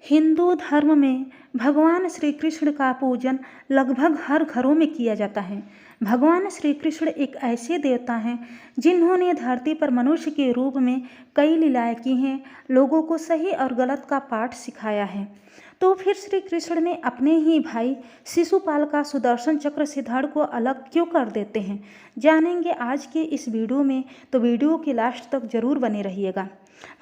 हिंदू धर्म में भगवान श्री कृष्ण का पूजन लगभग हर घरों में किया जाता है। भगवान श्री कृष्ण एक ऐसे देवता हैं जिन्होंने धरती पर मनुष्य के रूप में कई लीलाएं की हैं, लोगों को सही और गलत का पाठ सिखाया है। तो फिर श्री कृष्ण ने अपने ही भाई शिशुपाल का सुदर्शन चक्र से धड़ को अलग क्यों कर देते हैं, जानेंगे आज के इस वीडियो में। तो वीडियो के लास्ट तक जरूर बने रहिएगा।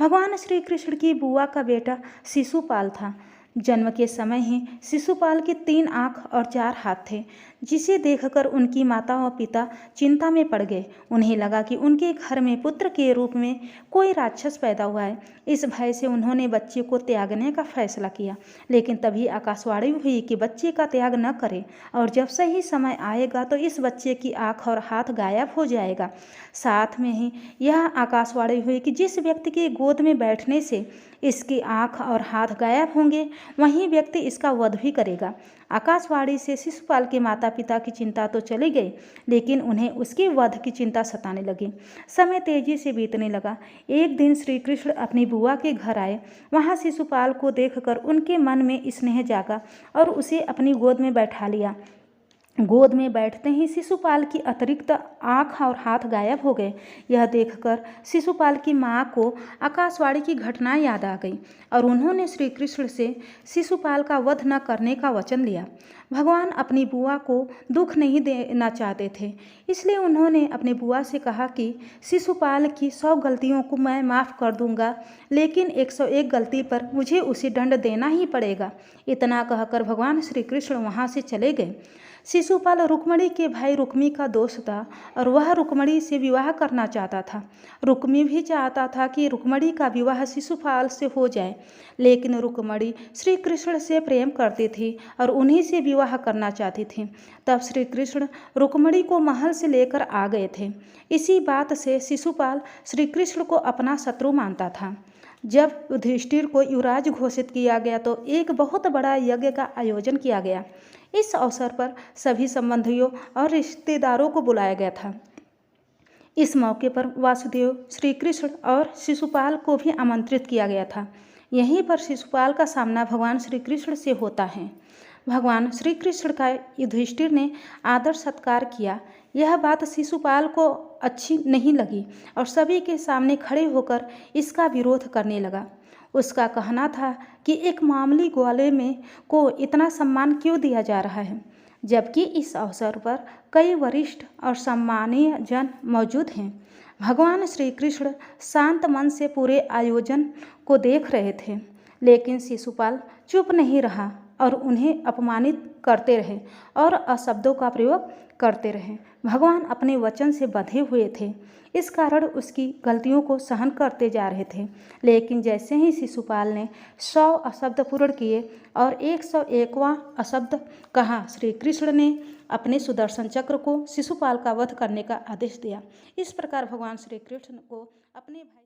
भगवान श्री कृष्ण की बुआ का बेटा शिशुपाल था। जन्म के समय ही शिशुपाल के 3 आँख और 4 हाथ थे, जिसे देखकर उनकी माता और पिता चिंता में पड़ गए। उन्हें लगा कि उनके घर में पुत्र के रूप में कोई राक्षस पैदा हुआ है। इस भय से उन्होंने बच्चे को त्यागने का फैसला किया। लेकिन तभी आकाशवाणी हुई कि बच्चे का त्याग न करें, और जब सही समय आएगा तो इस बच्चे की आँख और हाथ गायब हो जाएगा। साथ में ही यह आकाशवाणी हुई कि जिस व्यक्ति के गोद में बैठने से इसकी आँख और हाथ गायब होंगे, वही व्यक्ति इसका वध भी करेगा। आकाशवाणी से शिशुपाल के माता पिता की चिंता तो चली गई, लेकिन उन्हें उसके वध की चिंता सताने लगी। समय तेजी से बीतने लगा। एक दिन श्री कृष्ण अपनी बुआ के घर आए। वहाँ शिशुपाल को देखकर उनके मन में स्नेह जागा और उसे अपनी गोद में बैठा लिया। गोद में बैठते ही शिशुपाल की अतिरिक्त आँख और हाथ गायब हो गए। यह देखकर शिशुपाल की माँ को आकाशवाणी की घटना याद आ गई और उन्होंने श्री कृष्ण से शिशुपाल का वध न करने का वचन लिया। भगवान अपनी बुआ को दुख नहीं देना चाहते थे, इसलिए उन्होंने अपनी बुआ से कहा कि शिशुपाल की 100 गलतियों को मैं माफ़ कर दूंगा, लेकिन 101 गलती पर मुझे उसे दंड देना ही पड़ेगा। इतना कहकर भगवान श्री कृष्ण वहाँ से चले गए। शिशुपाल रुक्मिणी के भाई रुक्मी का दोस्त था और वह रुक्मिणी से विवाह करना चाहता था। रुक्मी भी चाहता था कि रुक्मिणी का विवाह शिशुपाल से हो जाए, लेकिन रुक्मिणी श्री कृष्ण से प्रेम करती थी और उन्हीं से विवाह करना चाहती थी। तब श्री कृष्ण रुक्मिणी को महल से लेकर आ गए थे। इसी बात से शिशुपाल श्री कृष्ण को अपना शत्रु मानता था। जब युधिष्ठिर को युवराज घोषित किया गया तो एक बहुत बड़ा यज्ञ का आयोजन किया गया। इस अवसर पर सभी संबंधियों और रिश्तेदारों को बुलाया गया था। इस मौके पर वासुदेव, श्री कृष्ण और शिशुपाल को भी आमंत्रित किया गया था। यहीं पर शिशुपाल का सामना भगवान श्री कृष्ण से होता है। भगवान श्री कृष्ण का युधिष्ठिर ने आदर सत्कार किया। यह बात शिशुपाल को अच्छी नहीं लगी और सभी के सामने खड़े होकर इसका विरोध करने लगा। उसका कहना था कि एक मामूली ग्वाले में को इतना सम्मान क्यों दिया जा रहा है, जबकि इस अवसर पर कई वरिष्ठ और सम्मानीय जन मौजूद हैं। भगवान श्री कृष्ण शांत मन से पूरे आयोजन को देख रहे थे, लेकिन शिशुपाल चुप नहीं रहा और उन्हें अपमानित करते रहे और अशब्दों का प्रयोग करते रहे। भगवान अपने वचन से बंधे हुए थे, इस कारण उसकी गलतियों को सहन करते जा रहे थे। लेकिन जैसे ही शिशुपाल ने 100 अशब्द पूर्ण किए और 101वां अशब्द कहा, श्री कृष्ण ने अपने सुदर्शन चक्र को शिशुपाल का वध करने का आदेश दिया। इस प्रकार भगवान श्री कृष्ण को अपने भाई